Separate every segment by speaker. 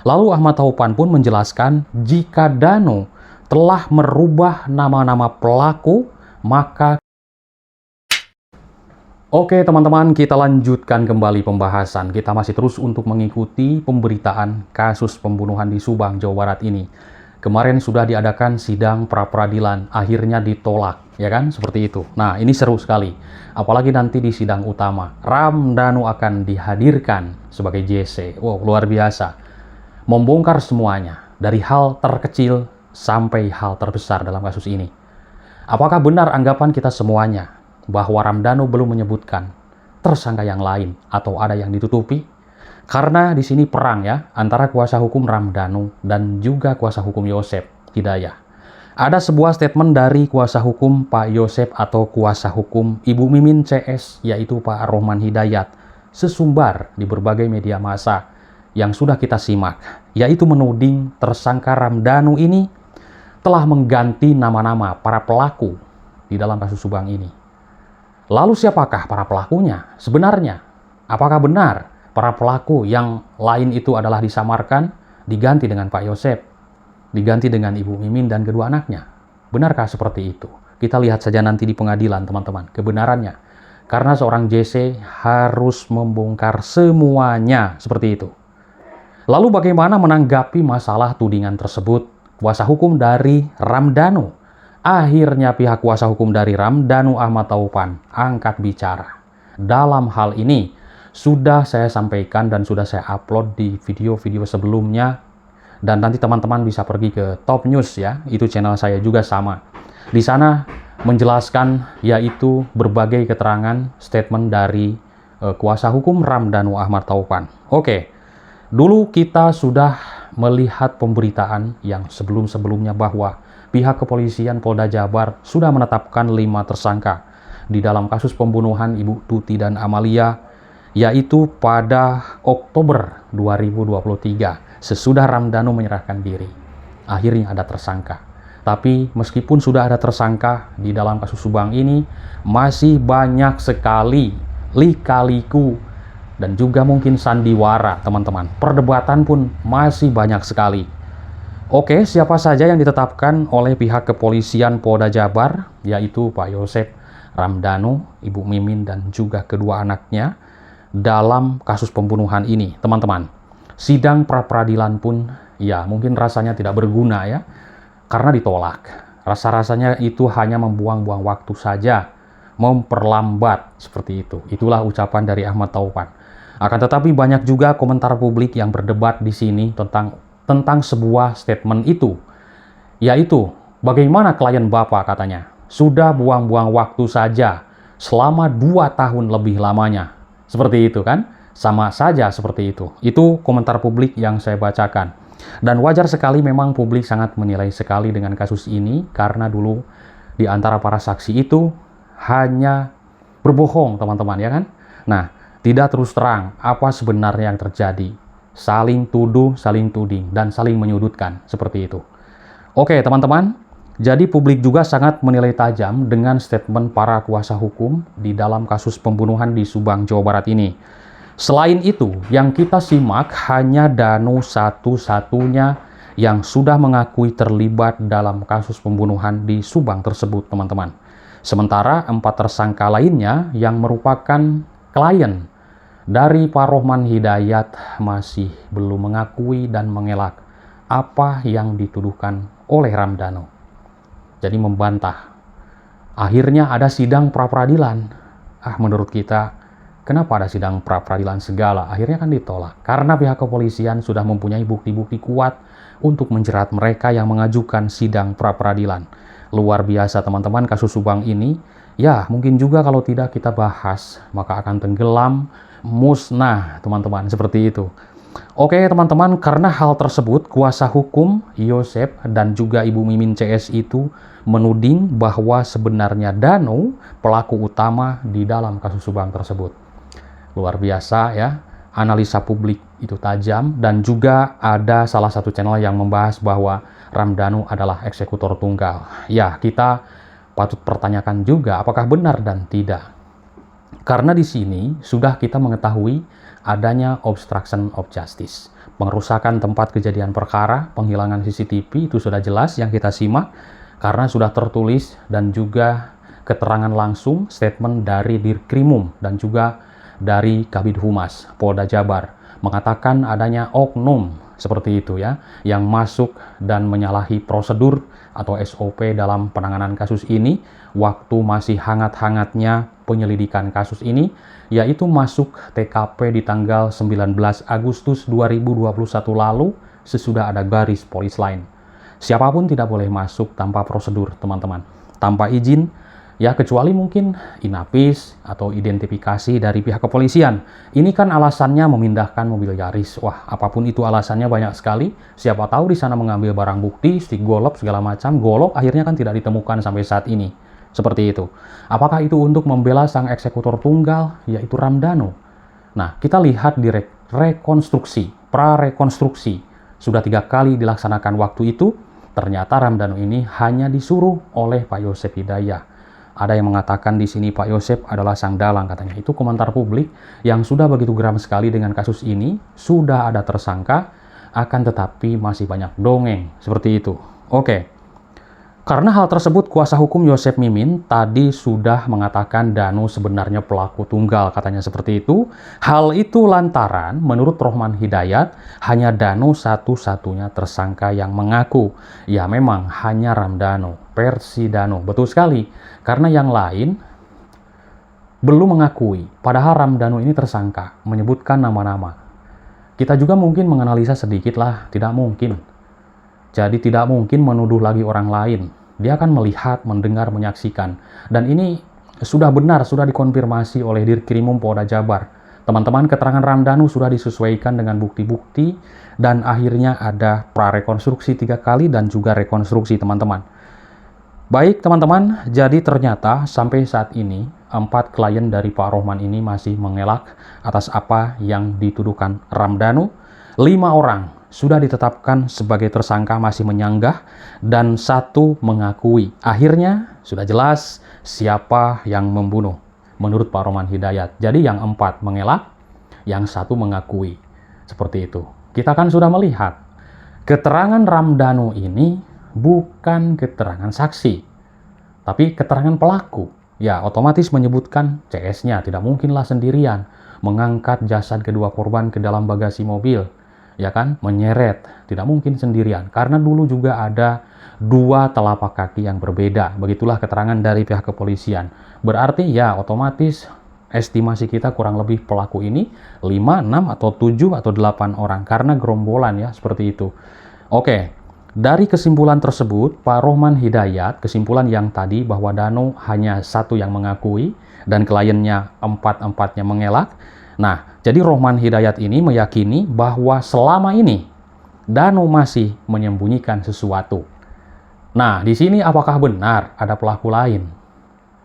Speaker 1: Lalu Ahmad Taufan pun menjelaskan jika Dano telah merubah nama-nama pelaku, maka oke teman-teman, kita lanjutkan kembali pembahasan. Kita masih terus untuk mengikuti pemberitaan kasus pembunuhan di Subang, Jawa Barat ini. Kemarin sudah diadakan sidang pra-peradilan, akhirnya ditolak, ya kan? Seperti itu. Nah, ini seru sekali. Apalagi nanti di sidang utama, Ramdhanu akan dihadirkan sebagai JC. Wow, luar biasa. Membongkar semuanya, dari hal terkecil sampai hal terbesar dalam kasus ini. Apakah benar anggapan kita semuanya bahwa Ramdhanu belum menyebutkan tersangka yang lain atau ada yang ditutupi? Karena di sini perang ya antara kuasa hukum Ramdhanu dan juga kuasa hukum Yosep Hidayat. Ada sebuah statement dari kuasa hukum Pak Yosep atau kuasa hukum Ibu Mimin CS, yaitu Pak Rohman Hidayat, sesumbar di berbagai media massa yang sudah kita simak, yaitu menuding tersangka Ramdhanu ini telah mengganti nama-nama para pelaku di dalam kasus Subang ini. Lalu siapakah para pelakunya sebenarnya? Apakah benar para pelaku yang lain itu adalah disamarkan, diganti dengan Pak Yosep, diganti dengan Ibu Mimin dan kedua anaknya? Benarkah seperti itu? Kita lihat saja nanti di pengadilan teman-teman, kebenarannya. Karena seorang JC harus membongkar semuanya seperti itu. Lalu bagaimana menanggapi masalah tudingan tersebut kuasa hukum dari Ramdhanu? Akhirnya pihak kuasa hukum dari Ramdhanu Ahmad Taufan angkat bicara. Dalam hal ini sudah saya sampaikan dan sudah saya upload di video-video sebelumnya. Dan nanti teman-teman bisa pergi ke Top News ya, itu channel saya juga sama. Di sana menjelaskan yaitu berbagai keterangan statement dari kuasa hukum Ramdhanu Ahmad Taufan. Oke, dulu kita sudah melihat pemberitaan yang sebelum-sebelumnya bahwa pihak kepolisian Polda Jabar sudah menetapkan 5 tersangka di dalam kasus pembunuhan Ibu Tuti dan Amalia, yaitu pada Oktober 2023 sesudah Ramdhanu menyerahkan diri. Akhirnya ada tersangka. Tapi meskipun sudah ada tersangka di dalam kasus Subang ini, masih banyak sekali lika-liku dan juga mungkin sandiwara teman-teman. Perdebatan pun masih banyak sekali. Oke, siapa saja yang ditetapkan oleh pihak kepolisian Polda Jabar, yaitu Pak Yosep, Ramdhanu, Ibu Mimin, dan juga kedua anaknya dalam kasus pembunuhan ini, teman-teman. Sidang pra-peradilan pun, ya mungkin rasanya tidak berguna ya, karena ditolak. Rasa-rasanya itu hanya membuang-buang waktu saja, memperlambat, seperti itu. Itulah ucapan dari Ahmad Taufan. Akan tetapi banyak juga komentar publik yang berdebat di sini tentang sebuah statement itu, yaitu bagaimana klien Bapak katanya sudah buang-buang waktu saja selama 2 tahun lebih lamanya. Seperti itu kan? Sama saja seperti itu. Itu komentar publik yang saya bacakan. Dan wajar sekali memang publik sangat menilai sekali dengan kasus ini karena dulu di antara para saksi itu hanya berbohong teman-teman ya kan? Nah, tidak terus terang apa sebenarnya yang terjadi. Saling tuduh, saling tuding, dan saling menyudutkan, seperti itu. Oke teman-teman, jadi publik juga sangat menilai tajam dengan statement para kuasa hukum di dalam kasus pembunuhan di Subang, Jawa Barat ini. Selain itu, yang kita simak hanya Dano satu-satunya yang sudah mengakui terlibat dalam kasus pembunuhan di Subang tersebut, teman-teman. Sementara 4 tersangka lainnya yang merupakan klien dari Pak Rohman Hidayat masih belum mengakui dan mengelak apa yang dituduhkan oleh Ramdhanu. Jadi membantah. Akhirnya ada sidang pra-peradilan. Menurut kita, kenapa ada sidang pra-peradilan segala? Akhirnya kan ditolak. Karena pihak kepolisian sudah mempunyai bukti-bukti kuat untuk menjerat mereka yang mengajukan sidang pra-peradilan. Luar biasa teman-teman kasus Subang ini. Ya, mungkin juga kalau tidak kita bahas, maka akan tenggelam, musnah teman-teman, seperti itu. Oke teman-teman, karena hal tersebut kuasa hukum Yosep dan juga Ibu Mimin CS itu menuding bahwa sebenarnya Dano pelaku utama di dalam kasus Subang tersebut. Luar biasa ya, analisa publik itu tajam, dan juga ada salah satu channel yang membahas bahwa Ramdhanu adalah eksekutor tunggal. Ya, kita patut pertanyakan juga apakah benar dan tidak. Karena di sini sudah kita mengetahui adanya obstruction of justice, Pengerusakan tempat kejadian perkara, penghilangan CCTV itu sudah jelas yang kita simak karena sudah tertulis dan juga keterangan langsung statement dari Dirkrimum dan juga dari Kabid Humas Polda Jabar mengatakan adanya oknum seperti itu ya yang masuk dan menyalahi prosedur atau SOP dalam penanganan kasus ini waktu masih hangat-hangatnya penyelidikan kasus ini, yaitu masuk TKP di tanggal 19 Agustus 2021 lalu sesudah ada garis polis lain. Siapapun tidak boleh masuk tanpa prosedur, teman-teman. Tanpa izin, ya kecuali mungkin inapis atau identifikasi dari pihak kepolisian. Ini kan alasannya memindahkan mobil Yaris. Wah, apapun itu alasannya banyak sekali. Siapa tahu di sana mengambil barang bukti, stick golok, segala macam. Golok akhirnya kan tidak ditemukan sampai saat ini. Seperti itu. Apakah itu untuk membela sang eksekutor tunggal, yaitu Ramdhanu? Nah, kita lihat di rekonstruksi, prarekonstruksi. Sudah 3 kali dilaksanakan waktu itu, ternyata Ramdhanu ini hanya disuruh oleh Pak Yosep Hidayat. Ada yang mengatakan di sini Pak Yosep adalah sang dalang katanya. Itu komentar publik yang sudah begitu geram sekali dengan kasus ini. Sudah ada tersangka, akan tetapi masih banyak dongeng. Seperti itu. Oke. Karena hal tersebut, kuasa hukum Yosep Mimin tadi sudah mengatakan Danu sebenarnya pelaku tunggal, katanya seperti itu. Hal itu lantaran menurut Rohman Hidayat, hanya Danu satu-satunya tersangka yang mengaku. Ya memang hanya Ramdhanu, versi Danu. Betul sekali, karena yang lain belum mengakui. Padahal Ramdhanu ini tersangka, menyebutkan nama-nama. Kita juga mungkin menganalisa sedikit lah, tidak mungkin. Jadi tidak mungkin menuduh lagi orang lain. Dia akan melihat, mendengar, menyaksikan. Dan ini sudah benar, sudah dikonfirmasi oleh Dirkrimum Polda Jabar. Teman-teman, keterangan Ramdhanu sudah disesuaikan dengan bukti-bukti. Dan akhirnya ada prarekonstruksi 3 kali dan juga rekonstruksi, teman-teman. Baik, teman-teman. Jadi ternyata sampai saat ini 4 klien dari Pak Rohman ini masih mengelak atas apa yang dituduhkan Ramdhanu. 5 orang sudah ditetapkan sebagai tersangka masih menyanggah dan 1 mengakui. Akhirnya sudah jelas siapa yang membunuh menurut Pak Rohman Hidayat. Jadi yang 4 mengelak, yang 1 mengakui. Seperti itu. Kita kan sudah melihat keterangan Ramdhanu ini bukan keterangan saksi, tapi keterangan pelaku. Ya, otomatis menyebutkan CS-nya. Tidak mungkinlah sendirian mengangkat jasad kedua korban ke dalam bagasi mobil. Ya kan, menyeret, tidak mungkin sendirian karena dulu juga ada 2 telapak kaki yang berbeda. Begitulah keterangan dari pihak kepolisian. Berarti ya otomatis estimasi kita kurang lebih pelaku ini 5, 6 atau 7 atau 8 orang karena gerombolan ya seperti itu. Oke, dari kesimpulan tersebut Pak Rohman Hidayat, kesimpulan yang tadi bahwa Danu hanya 1 yang mengakui dan kliennya 4-4-nya mengelak. Nah, jadi Rohman Hidayat ini meyakini bahwa selama ini Danu masih menyembunyikan sesuatu. Nah, di sini apakah benar ada pelaku lain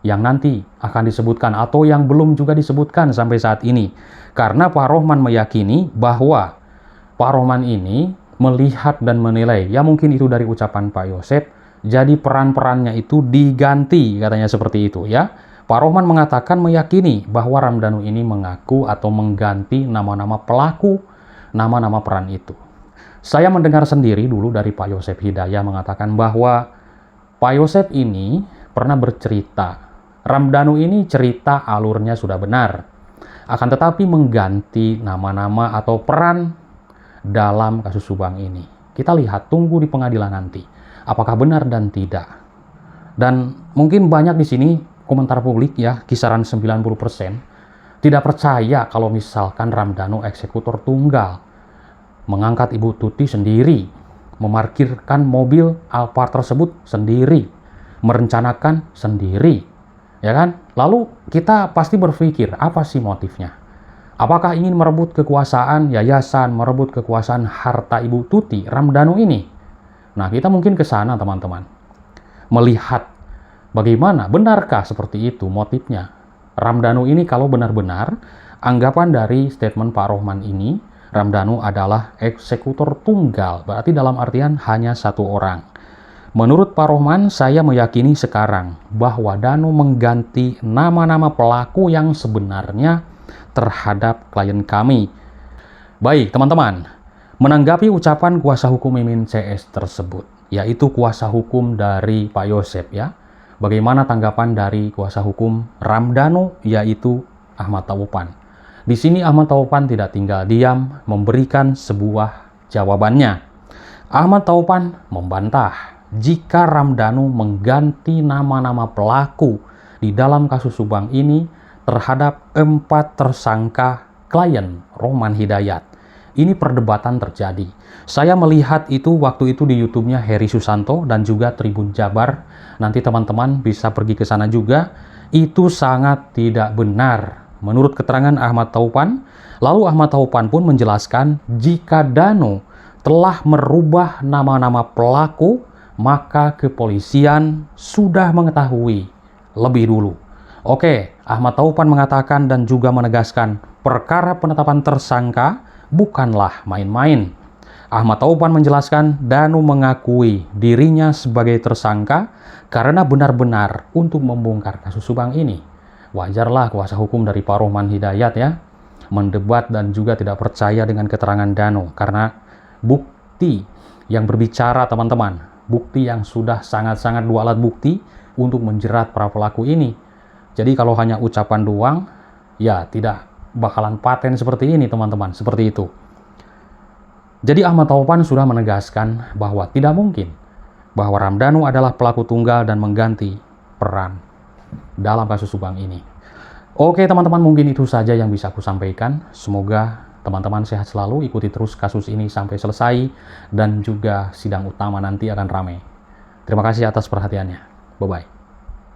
Speaker 1: yang nanti akan disebutkan atau yang belum juga disebutkan sampai saat ini? Karena Pak Rohman meyakini bahwa Pak Rohman ini melihat dan menilai, ya mungkin itu dari ucapan Pak Yosep, jadi peran-perannya itu diganti, katanya seperti itu ya. Pak Rohman mengatakan meyakini bahwa Ramdhanu ini mengaku atau mengganti nama-nama pelaku, nama-nama peran itu. Saya mendengar sendiri dulu dari Pak Yosep Hidayat mengatakan bahwa Pak Yosep ini pernah bercerita, Ramdhanu ini cerita alurnya sudah benar, akan tetapi mengganti nama-nama atau peran dalam kasus Subang ini. Kita lihat, tunggu di pengadilan nanti, apakah benar dan tidak. Dan mungkin banyak di sini komentar publik ya, kisaran 90% tidak percaya kalau misalkan Ramdhanu eksekutor tunggal, mengangkat Ibu Tuti sendiri, memarkirkan mobil Alphard tersebut sendiri, merencanakan sendiri, ya kan? Lalu kita pasti berpikir, apa sih motifnya? Apakah ingin merebut kekuasaan yayasan, merebut kekuasaan harta Ibu Tuti, Ramdhanu ini? Nah, kita mungkin ke sana, teman-teman. Melihat bagaimana, benarkah seperti itu motifnya? Ramdhanu ini kalau benar-benar anggapan dari statement Pak Rohman ini, Ramdhanu adalah eksekutor tunggal, berarti dalam artian hanya 1 orang. Menurut Pak Rohman, saya meyakini sekarang bahwa Danu mengganti nama-nama pelaku yang sebenarnya terhadap klien kami. Baik, teman-teman. Menanggapi ucapan kuasa hukum Mimin CS tersebut, yaitu kuasa hukum dari Pak Yosep ya, bagaimana tanggapan dari kuasa hukum Ramdhanu yaitu Ahmad Taupan? Di sini Ahmad Taupan tidak tinggal diam memberikan sebuah jawabannya. Ahmad Taupan membantah jika Ramdhanu mengganti nama-nama pelaku di dalam kasus Subang ini terhadap 4 tersangka klien Roman Hidayat. Ini perdebatan terjadi. Saya melihat itu waktu itu di YouTube-nya Heri Susanto dan juga Tribun Jabar. Nanti teman-teman bisa pergi ke sana juga. Itu sangat tidak benar menurut keterangan Ahmad Taupan. Lalu Ahmad Taupan pun menjelaskan jika Dano telah merubah nama-nama pelaku, maka kepolisian sudah mengetahui lebih dulu. Oke, Ahmad Taupan mengatakan dan juga menegaskan perkara penetapan tersangka bukanlah main-main. Ahmad Taupan menjelaskan Danu mengakui dirinya sebagai tersangka karena benar-benar untuk membongkar kasus Subang ini. Wajarlah kuasa hukum dari Pak Roman Hidayat ya mendebat dan juga tidak percaya dengan keterangan Danu karena bukti yang berbicara teman-teman, bukti yang sudah sangat-sangat 2 alat bukti untuk menjerat para pelaku ini. Jadi kalau hanya ucapan doang, ya tidak bakalan paten seperti ini teman-teman, seperti itu. Jadi Ahmad Taupan sudah menegaskan bahwa tidak mungkin bahwa Ramdhanu adalah pelaku tunggal dan mengganti peran dalam kasus Subang ini. Oke teman-teman, mungkin itu saja yang bisa aku sampaikan. Semoga teman-teman sehat selalu, ikuti terus kasus ini sampai selesai dan juga sidang utama nanti akan ramai. Terima kasih atas perhatiannya. Bye-bye.